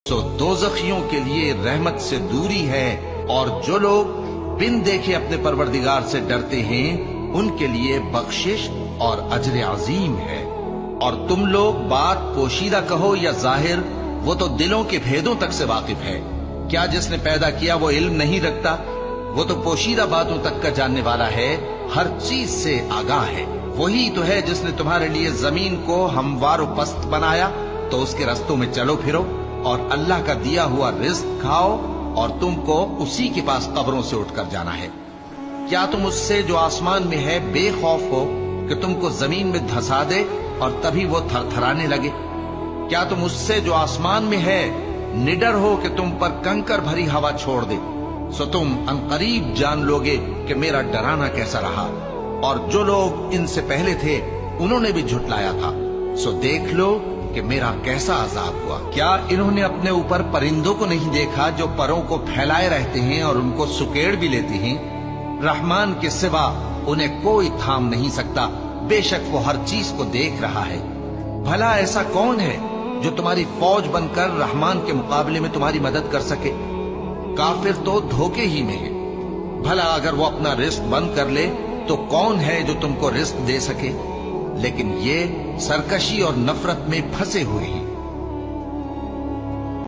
سو دوزخیوں کے لیے رحمت سے دوری ہے، اور جو لوگ بن دیکھے اپنے پروردگار سے ڈرتے ہیں ان کے لیے بخشش اور اجر عظیم ہے۔ اور تم لوگ بات پوشیدہ کہو یا ظاہر، وہ تو دلوں کے بھیدوں تک سے واقف ہے۔ کیا جس نے پیدا کیا وہ علم نہیں رکھتا؟ وہ تو پوشیدہ باتوں تک کا جاننے والا ہے، ہر چیز سے آگاہ ہے۔ وہی تو ہے جس نے تمہارے لیے زمین کو ہموار و پست بنایا، تو اس کے رستوں میں چلو پھرو اور اللہ کا دیا ہوا رزق کھاؤ، اور تم کو اسی کے پاس قبروں سے اٹھ کر جانا ہے۔ کیا تم اس سے جو آسمان میں ہے بے خوف ہو کہ تم کو زمین میں دھسا دے اور تبھی وہ تھر تھرانے لگے؟ کیا تم اس سے جو آسمان میں ہے نڈر ہو کہ تم پر کنکر بھری ہوا چھوڑ دے؟ سو تم عنقریب جان لوگے کہ میرا ڈرانا کیسا رہا۔ اور جو لوگ ان سے پہلے تھے انہوں نے بھی جھٹلایا تھا، سو دیکھ لو کہ میرا کیسا عذاب ہوا۔ کیا انہوں نے اپنے اوپر پرندوں کو نہیں دیکھا جو پروں کو پھیلائے رہتے ہیں اور ان کو سکیڑ بھی لیتے ہیں؟ رحمان کے سوا انہیں کوئی تھام نہیں سکتا، بے شک وہ ہر چیز کو دیکھ رہا ہے۔ بھلا ایسا کون ہے جو تمہاری فوج بن کر رحمان کے مقابلے میں تمہاری مدد کر سکے؟ کافر تو دھوکے ہی میں ہے۔ بھلا اگر وہ اپنا رزق بند کر لے تو کون ہے جو تم کو رزق دے سکے؟ لیکن یہ سرکشی اور نفرت میں پھنسے ہوئے ہیں۔